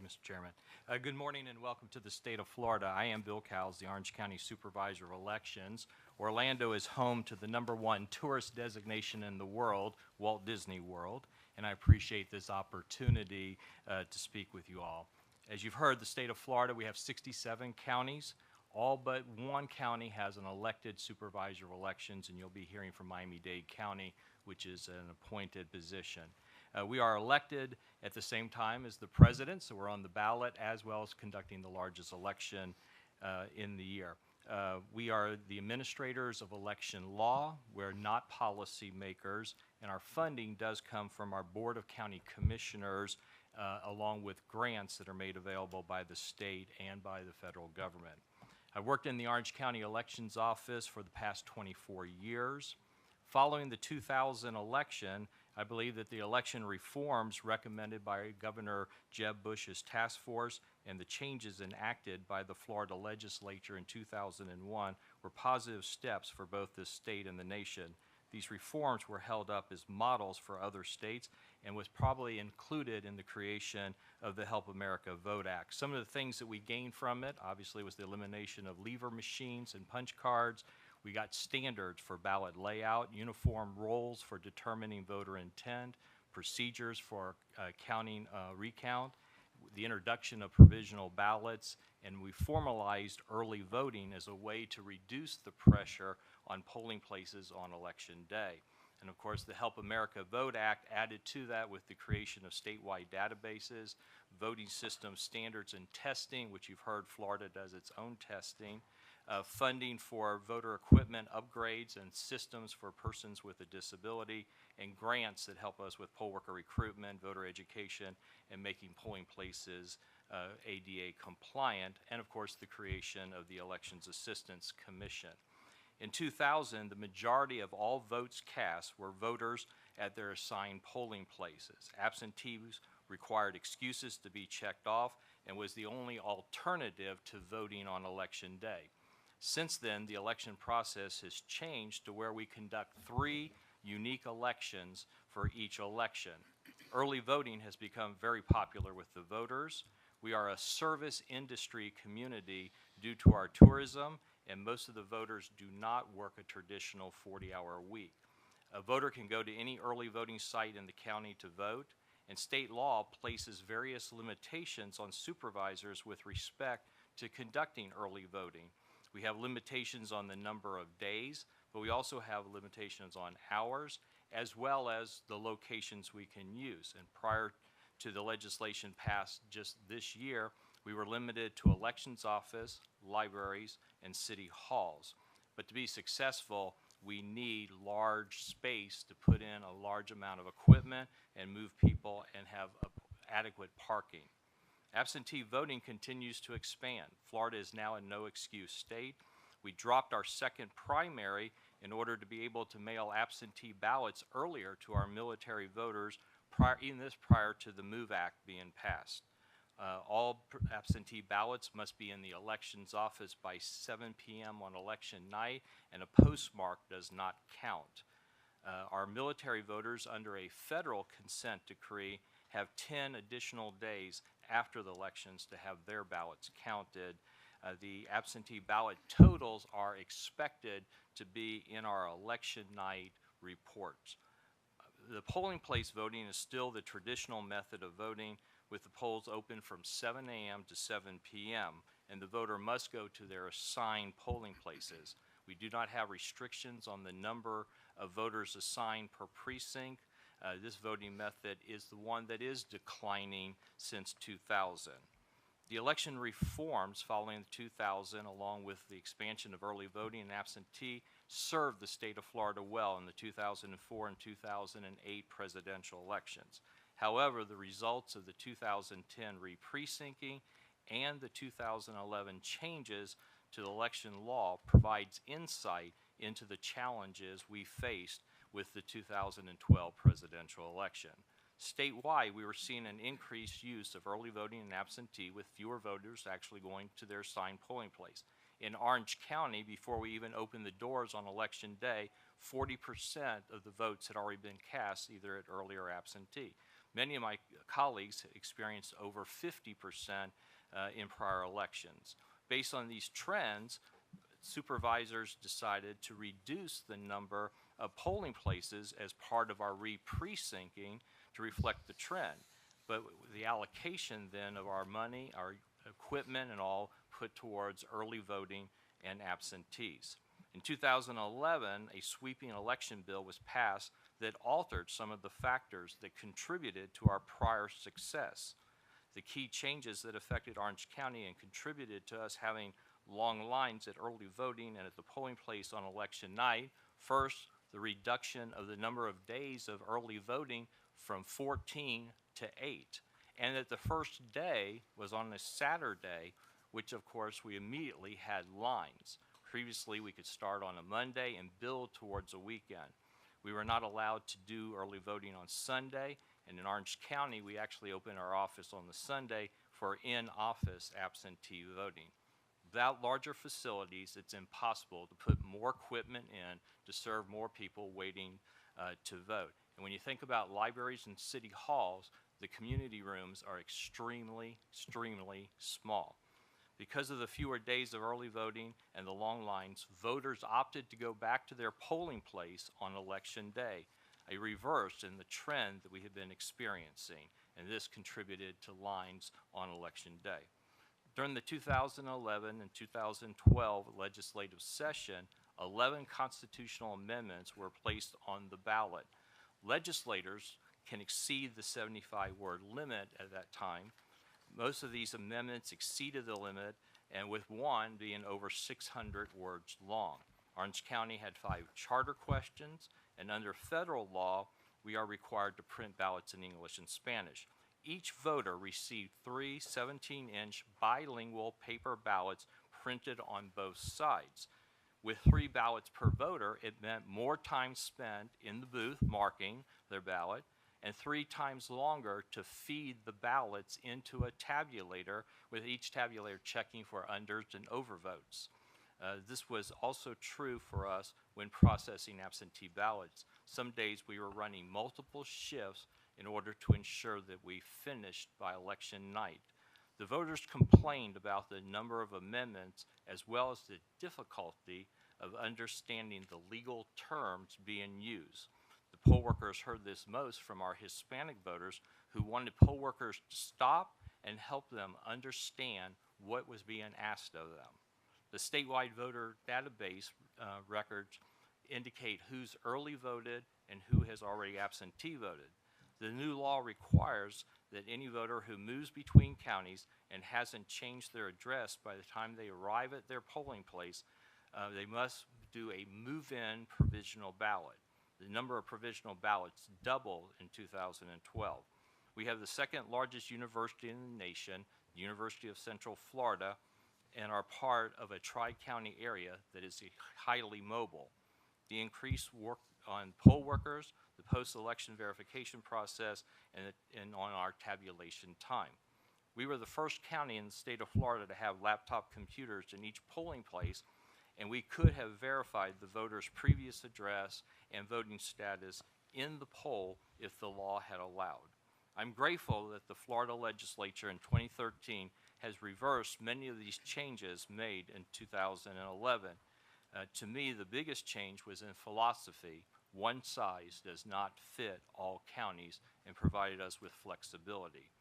Mr. Chairman. Good morning and welcome to the state of Florida. I am Bill Cowles, the Orange County Supervisor of Elections. Orlando is home to the #1 tourist designation in the world, Walt Disney World, and I appreciate this opportunity to speak with you all. As you've heard, the state of Florida, we have 67 counties. All but one county has an elected supervisor of elections, and you'll be hearing from Miami-Dade County, which is an appointed position. We are elected at the same time as the president, so we're on the ballot as well as conducting the largest election in the year. We are the administrators of election law. We're not policy makers, and our funding does come from our Board of County Commissioners along with grants that are made available by the state and by the federal government. I worked in the Orange County Elections Office for the past 24 years. Following the 2000 election, I believe that the election reforms recommended by Governor Jeb Bush's task force and the changes enacted by the Florida legislature in 2001 were positive steps for both this state and the nation. These reforms were held up as models for other states and was probably included in the creation of the Help America Vote Act. Some of the things that we gained from it, obviously, was the elimination of lever machines and punch cards. We got standards for ballot layout, uniform roles for determining voter intent, procedures for counting recount, the introduction of provisional ballots, and we formalized early voting as a way to reduce the pressure on polling places on election day. And of course, the Help America Vote Act added to that with the creation of statewide databases, voting system standards and testing, which you've heard Florida does its own testing, funding for voter equipment upgrades and systems for persons with a disability, and grants that help us with poll worker recruitment, voter education, and making polling places ADA compliant, and of course the creation of the Elections Assistance Commission. In 2000, the majority of all votes cast were voters at their assigned polling places. Absentees required excuses to be checked off and was the only alternative to voting on election day. Since then, the election process has changed to where we conduct 3 unique elections for each election. Early voting has become very popular with the voters. We are a service industry community due to our tourism, and most of the voters do not work a traditional 40-hour week. A voter can go to any early voting site in the county to vote, and state law places various limitations on supervisors with respect to conducting early voting. We have limitations on the number of days, but we also have limitations on hours, as well as the locations we can use. And prior to the legislation passed just this year, we were limited to elections office, libraries, and city halls. But to be successful, we need large space to put in a large amount of equipment and move people and have adequate parking. Absentee voting continues to expand. Florida is now a no-excuse state. We dropped our second primary in order to be able to mail absentee ballots earlier to our military voters, even this prior to the MOVE Act being passed. All absentee ballots must be in the elections office by 7 p.m. on election night, and a postmark does not count. Our military voters under a federal consent decree have 10 additional days after the elections to have their ballots counted. The absentee ballot totals are expected to be in our election night reports. The polling place voting is still the traditional method of voting, with the polls open from 7 a.m. to 7 p.m., and the voter must go to their assigned polling places. We do not have restrictions on the number of voters assigned per precinct. This voting method is the one that is declining since 2000. The election reforms following 2000, along with the expansion of early voting and absentee, served the state of Florida well in the 2004 and 2008 presidential elections. However, the results of the 2010 re-precincting and the 2011 changes to the election law provides insight into the challenges we faced with the 2012 presidential election. Statewide, we were seeing an increased use of early voting and absentee, with fewer voters actually going to their assigned polling place. In Orange County, before we even opened the doors on election day, 40% of the votes had already been cast either at early or absentee. Many of my colleagues experienced over 50% in prior elections. Based on these trends, supervisors decided to reduce the number of polling places as part of our re-precincting to reflect the trend. But the allocation then of our money, our equipment and all put towards early voting and absentees. In 2011, a sweeping election bill was passed that altered some of the factors that contributed to our prior success. The key changes that affected Orange County and contributed to us having long lines at early voting and at the polling place on election night. First, the reduction of the number of days of early voting from 14 to 8, and that the first day was on a Saturday, which of course we immediately had lines. Previously, we could start on a Monday and build towards a weekend. We were not allowed to do early voting on Sunday, and in Orange County, we actually opened our office on the Sunday for in-office absentee voting. Without larger facilities, it's impossible to put more equipment in to serve more people waiting to vote. And when you think about libraries and city halls, the community rooms are extremely, extremely small. Because of the fewer days of early voting and the long lines, voters opted to go back to their polling place on election day, a reverse in the trend that we had been experiencing, and this contributed to lines on election day. During the 2011 and 2012 legislative session, 11 constitutional amendments were placed on the ballot. Legislators can exceed the 75-word limit at that time. Most of these amendments exceeded the limit, and with one being over 600 words long. Orange County had 5 charter questions, and under federal law, we are required to print ballots in English and Spanish. Each voter received 3 17-inch bilingual paper ballots printed on both sides. With 3 ballots per voter, it meant more time spent in the booth marking their ballot and 3 times longer to feed the ballots into a tabulator, with each tabulator checking for unders and overvotes. This was also true for us when processing absentee ballots. Some days we were running multiple shifts in order to ensure that we finished by election night. The voters complained about the number of amendments as well as the difficulty of understanding the legal terms being used. The poll workers heard this most from our Hispanic voters, who wanted poll workers to stop and help them understand what was being asked of them. The statewide voter database records indicate who's early voted and who has already absentee voted. The new law requires that any voter who moves between counties and hasn't changed their address by the time they arrive at their polling place, they must do a move-in provisional ballot. The number of provisional ballots doubled in 2012. We have the second largest university in the nation, the University of Central Florida, and are part of a tri-county area that is highly mobile. The increased work on poll workers, the post-election verification process, and on our tabulation time. We were the first county in the state of Florida to have laptop computers in each polling place, and we could have verified the voter's previous address and voting status in the poll if the law had allowed. I'm grateful that the Florida legislature in 2013 has reversed many of these changes made in 2011. To me, the biggest change was in philosophy. One size does not fit all counties, and provided us with flexibility.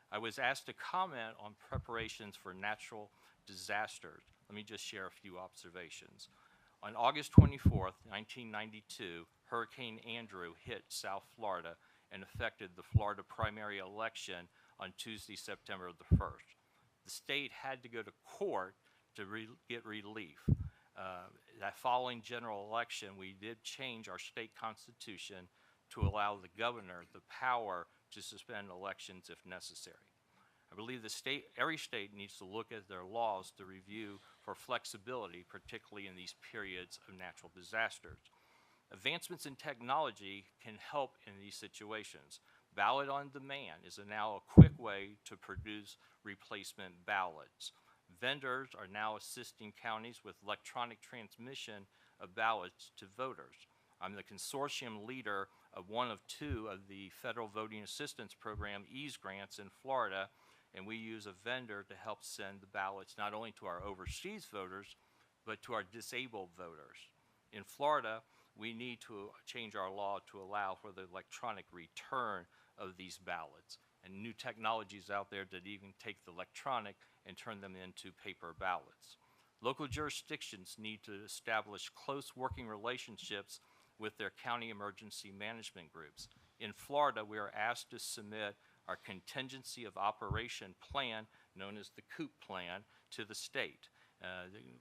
I was asked to comment on preparations for natural disasters. Let me just share a few observations. On August 24th, 1992, Hurricane Andrew hit South Florida and affected the Florida primary election on Tuesday, September the 1st. The state had to go to court to get relief. That following general election, we did change our state constitution to allow the governor the power to suspend elections if necessary. I believe every state needs to look at their laws to review for flexibility, particularly in these periods of natural disasters. Advancements in technology can help in these situations. Ballot on demand is now a quick way to produce replacement ballots. Vendors are now assisting counties with electronic transmission of ballots to voters. I'm the consortium leader one of two of the Federal Voting Assistance Program EASE grants in Florida, and we use a vendor to help send the ballots not only to our overseas voters, but to our disabled voters. In Florida, we need to change our law to allow for the electronic return of these ballots, and new technologies out there that even take the electronic and turn them into paper ballots. Local jurisdictions need to establish close working relationships with their county emergency management groups. In Florida, we are asked to submit our contingency of operation plan, known as the COOP plan, to the state,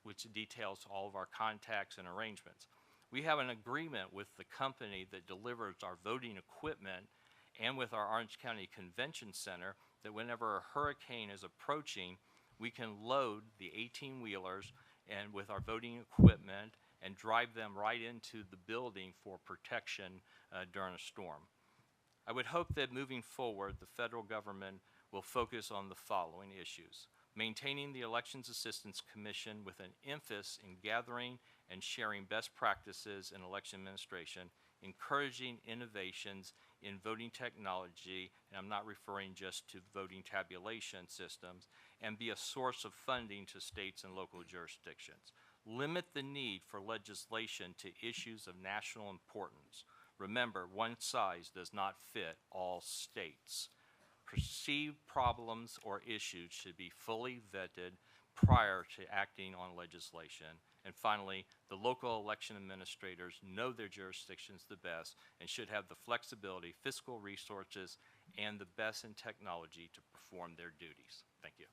which details all of our contacts and arrangements. We have an agreement with the company that delivers our voting equipment and with our Orange County Convention Center that whenever a hurricane is approaching, we can load the 18-wheelers and with our voting equipment and drive them right into the building for protection during a storm. I would hope that moving forward, the federal government will focus on the following issues: maintaining the Elections Assistance Commission with an emphasis in gathering and sharing best practices in election administration, encouraging innovations in voting technology, and I'm not referring just to voting tabulation systems, and be a source of funding to states and local jurisdictions. Limit the need for legislation to issues of national importance. Remember, one size does not fit all states. Perceived problems or issues should be fully vetted prior to acting on legislation. And finally, the local election administrators know their jurisdictions the best and should have the flexibility, fiscal resources, and the best in technology to perform their duties. Thank you.